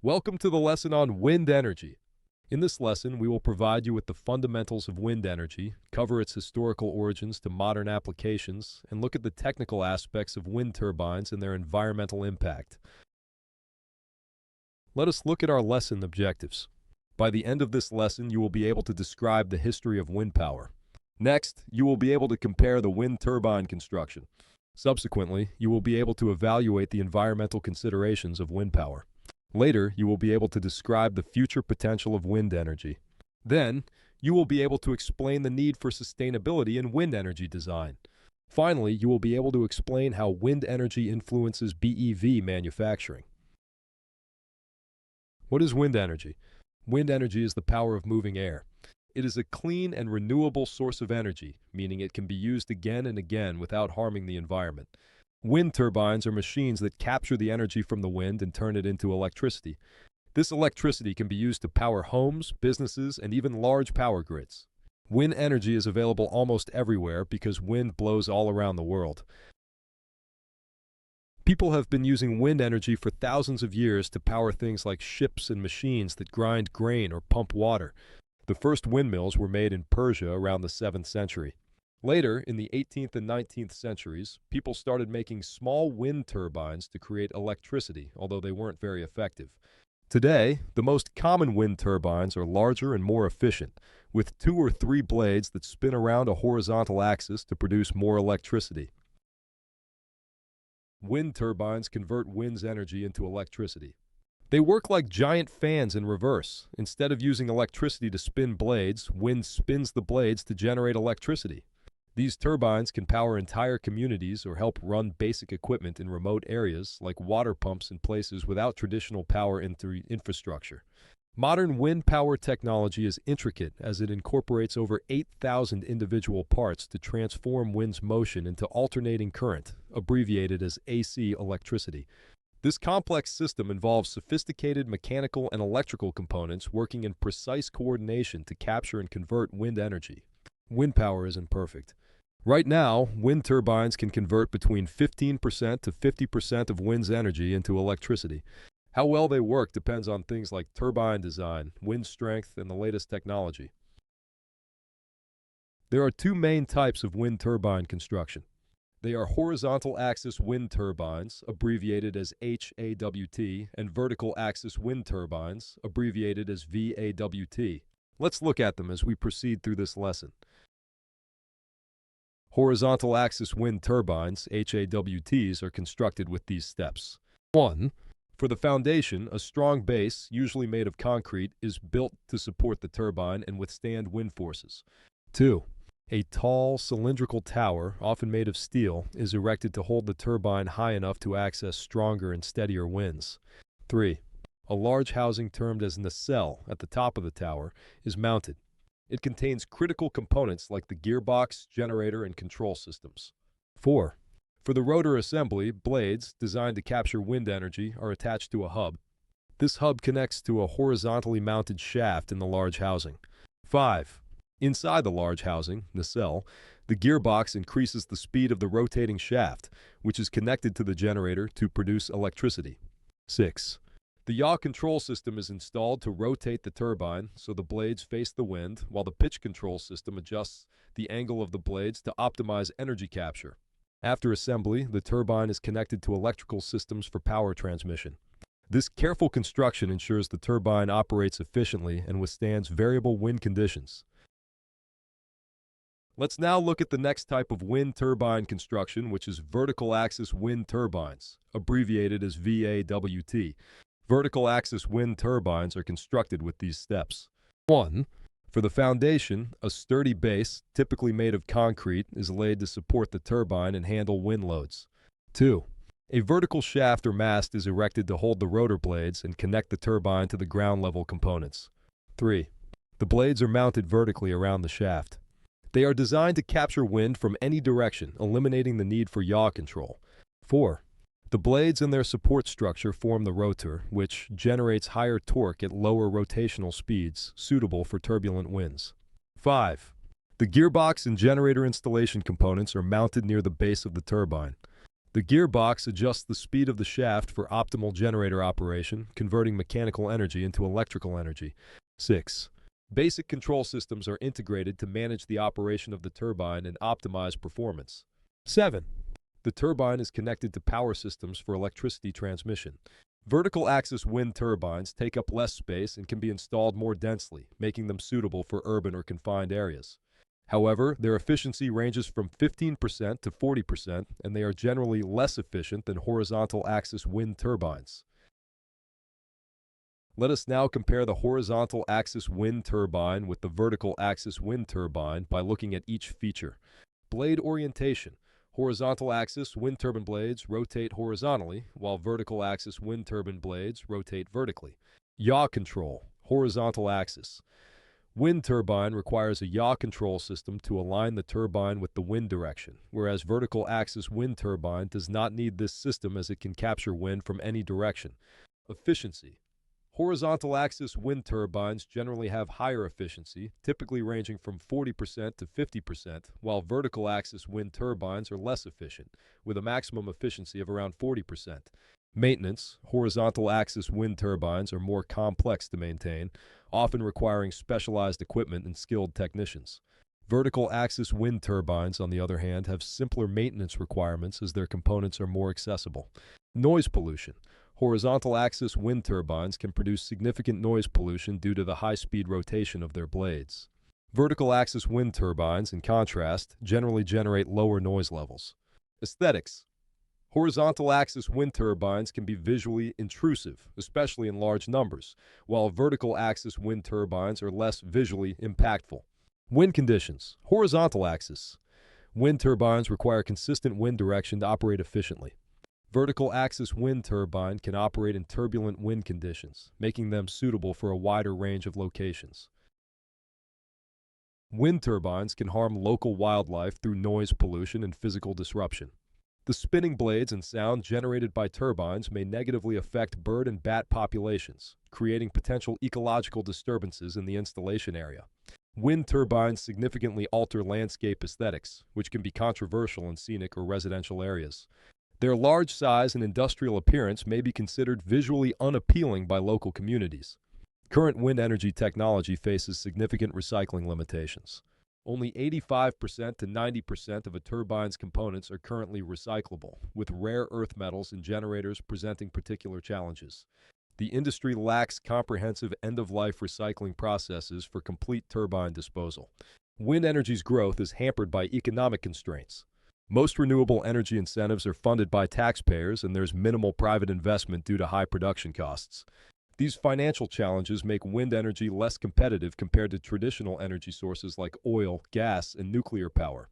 Welcome to the lesson on wind energy. In this lesson, we will provide you with the fundamentals of wind energy, cover its historical origins to modern applications, and look at the technical aspects of wind turbines and their environmental impact. Let us look at our lesson objectives. By the end of this lesson, you will be able to describe the history of wind power. Next, you will be able to compare the wind turbine construction. Subsequently, you will be able to evaluate the environmental considerations of wind power. Later, you will be able to describe the future potential of wind energy. Then, you will be able to explain the need for sustainability in wind energy design. Finally, you will be able to explain how wind energy influences BEV manufacturing. What is wind energy? Wind energy is the power of moving air. It is a clean and renewable source of energy, meaning it can be used again and again without harming the environment. Wind turbines are machines that capture the energy from the wind and turn it into electricity. This electricity can be used to power homes, businesses, and even large power grids. Wind energy is available almost everywhere because wind blows all around the world. People have been using wind energy for thousands of years to power things like ships and machines that grind grain or pump water. The first windmills were made in Persia around the 7th century. Later, in the 18th and 19th centuries, people started making small wind turbines to create electricity, although they weren't very effective. Today, the most common wind turbines are larger and more efficient, with 2 or 3 blades that spin around a horizontal axis to produce more electricity. Wind turbines convert wind's energy into electricity. They work like giant fans in reverse. Instead of using electricity to spin blades, wind spins the blades to generate electricity. These turbines can power entire communities or help run basic equipment in remote areas, like water pumps in places without traditional power infrastructure. Modern wind power technology is intricate as it incorporates over 8,000 individual parts to transform wind's motion into alternating current, abbreviated as AC electricity. This complex system involves sophisticated mechanical and electrical components working in precise coordination to capture and convert wind energy. Wind power isn't perfect. Right now, wind turbines can convert between 15% to 50% of wind's energy into electricity. How well they work depends on things like turbine design, wind strength, and the latest technology. There are 2 main types of wind turbine construction. They are horizontal axis wind turbines, abbreviated as HAWT, and vertical axis wind turbines, abbreviated as VAWT. Let's look at them as we proceed through this lesson. Horizontal axis wind turbines, HAWTs, are constructed with these steps. 1. For the foundation, a strong base, usually made of concrete, is built to support the turbine and withstand wind forces. 2. A tall, cylindrical tower, often made of steel, is erected to hold the turbine high enough to access stronger and steadier winds. 3. A large housing termed as nacelle at the top of the tower is mounted. It contains critical components like the gearbox, generator, and control systems. 4. For the rotor assembly, blades, designed to capture wind energy, are attached to a hub. This hub connects to a horizontally mounted shaft in the large housing. 5. Inside the large housing, nacelle, the gearbox increases the speed of the rotating shaft, which is connected to the generator to produce electricity. 6. The yaw control system is installed to rotate the turbine so the blades face the wind, while the pitch control system adjusts the angle of the blades to optimize energy capture. After assembly, the turbine is connected to electrical systems for power transmission. This careful construction ensures the turbine operates efficiently and withstands variable wind conditions. Let's now look at the next type of wind turbine construction, which is vertical axis wind turbines, abbreviated as VAWT. Vertical axis wind turbines are constructed with these steps. 1. For the foundation, a sturdy base, typically made of concrete, is laid to support the turbine and handle wind loads. 2. A vertical shaft or mast is erected to hold the rotor blades and connect the turbine to the ground level components. 3. The blades are mounted vertically around the shaft. They are designed to capture wind from any direction, eliminating the need for yaw control. 4. The blades and their support structure form the rotor, which generates higher torque at lower rotational speeds, suitable for turbulent winds. 5. The gearbox and generator installation components are mounted near the base of the turbine. The gearbox adjusts the speed of the shaft for optimal generator operation, converting mechanical energy into electrical energy. 6. Basic control systems are integrated to manage the operation of the turbine and optimize performance. 7. The turbine is connected to power systems for electricity transmission. Vertical axis wind turbines take up less space and can be installed more densely, making them suitable for urban or confined areas. However, their efficiency ranges from 15% to 40%, and they are generally less efficient than horizontal axis wind turbines. Let us now compare the horizontal axis wind turbine with the vertical axis wind turbine by looking at each feature. Blade orientation. Horizontal axis wind turbine blades rotate horizontally, while vertical axis wind turbine blades rotate vertically. Yaw control. Horizontal axis. Wind turbine requires a yaw control system to align the turbine with the wind direction, whereas vertical axis wind turbine does not need this system as it can capture wind from any direction. Efficiency. Horizontal axis wind turbines generally have higher efficiency, typically ranging from 40% to 50%, while vertical axis wind turbines are less efficient, with a maximum efficiency of around 40%. Maintenance. Horizontal axis wind turbines are more complex to maintain, often requiring specialized equipment and skilled technicians. Vertical axis wind turbines, on the other hand, have simpler maintenance requirements as their components are more accessible. Noise pollution. Horizontal axis wind turbines can produce significant noise pollution due to the high-speed rotation of their blades. Vertical axis wind turbines, in contrast, generally generate lower noise levels. Aesthetics. Horizontal axis wind turbines can be visually intrusive, especially in large numbers, while vertical axis wind turbines are less visually impactful. Wind conditions. Horizontal axis wind turbines require consistent wind direction to operate efficiently. Vertical axis wind turbine can operate in turbulent wind conditions, making them suitable for a wider range of locations. Wind turbines can harm local wildlife through noise pollution and physical disruption. The spinning blades and sound generated by turbines may negatively affect bird and bat populations, creating potential ecological disturbances in the installation area. Wind turbines significantly alter landscape aesthetics, which can be controversial in scenic or residential areas. Their large size and industrial appearance may be considered visually unappealing by local communities. Current wind energy technology faces significant recycling limitations. Only 85% to 90% of a turbine's components are currently recyclable, with rare earth metals in generators presenting particular challenges. The industry lacks comprehensive end-of-life recycling processes for complete turbine disposal. Wind energy's growth is hampered by economic constraints. Most renewable energy incentives are funded by taxpayers, and there's minimal private investment due to high production costs. These financial challenges make wind energy less competitive compared to traditional energy sources like oil, gas, and nuclear power.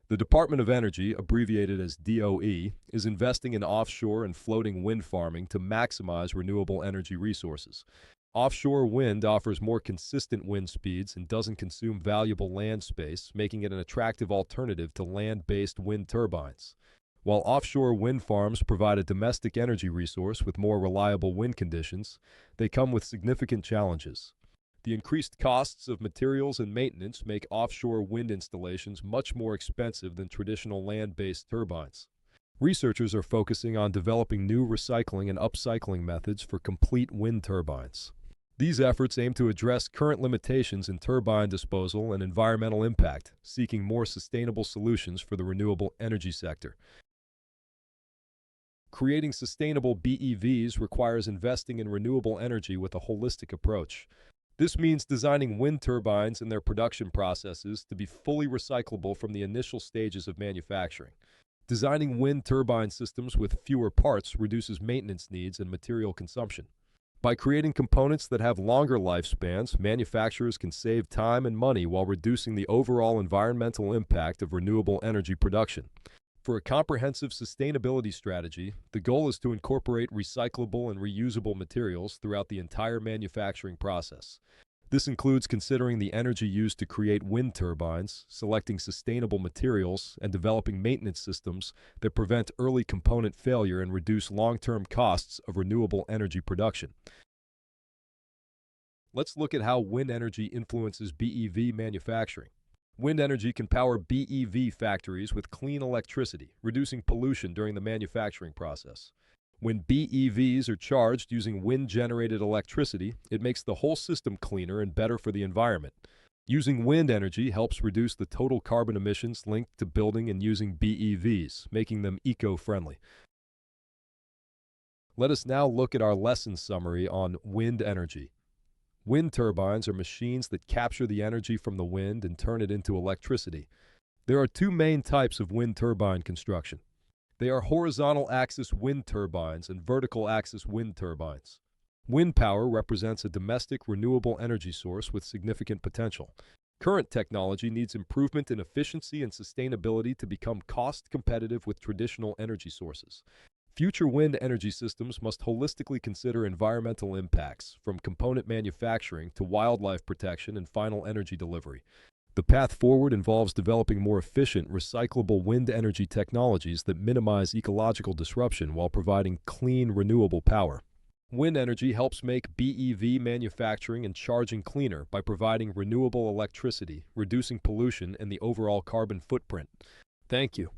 The Department of Energy, abbreviated as DOE, is investing in offshore and floating wind farming to maximize renewable energy resources. Offshore wind offers more consistent wind speeds and doesn't consume valuable land space, making it an attractive alternative to land-based wind turbines. While offshore wind farms provide a domestic energy resource with more reliable wind conditions, they come with significant challenges. The increased costs of materials and maintenance make offshore wind installations much more expensive than traditional land-based turbines. Researchers are focusing on developing new recycling and upcycling methods for complete wind turbines. These efforts aim to address current limitations in turbine disposal and environmental impact, seeking more sustainable solutions for the renewable energy sector. Creating sustainable BEVs requires investing in renewable energy with a holistic approach. This means designing wind turbines and their production processes to be fully recyclable from the initial stages of manufacturing. Designing wind turbine systems with fewer parts reduces maintenance needs and material consumption. By creating components that have longer lifespans, manufacturers can save time and money while reducing the overall environmental impact of renewable energy production. For a comprehensive sustainability strategy, the goal is to incorporate recyclable and reusable materials throughout the entire manufacturing process. This includes considering the energy used to create wind turbines, selecting sustainable materials, and developing maintenance systems that prevent early component failure and reduce long-term costs of renewable energy production. Let's look at how wind energy influences BEV manufacturing. Wind energy can power BEV factories with clean electricity, reducing pollution during the manufacturing process. When BEVs are charged using wind-generated electricity, it makes the whole system cleaner and better for the environment. Using wind energy helps reduce the total carbon emissions linked to building and using BEVs, making them eco-friendly. Let us now look at our lesson summary on wind energy. Wind turbines are machines that capture the energy from the wind and turn it into electricity. There are two main types of wind turbine construction. They are horizontal axis wind turbines and vertical axis wind turbines. Wind power represents a domestic renewable energy source with significant potential. Current technology needs improvement in efficiency and sustainability to become cost competitive with traditional energy sources. Future wind energy systems must holistically consider environmental impacts, from component manufacturing to wildlife protection and final energy delivery. The path forward involves developing more efficient, recyclable wind energy technologies that minimize ecological disruption while providing clean, renewable power. Wind energy helps make BEV manufacturing and charging cleaner by providing renewable electricity, reducing pollution and the overall carbon footprint. Thank you.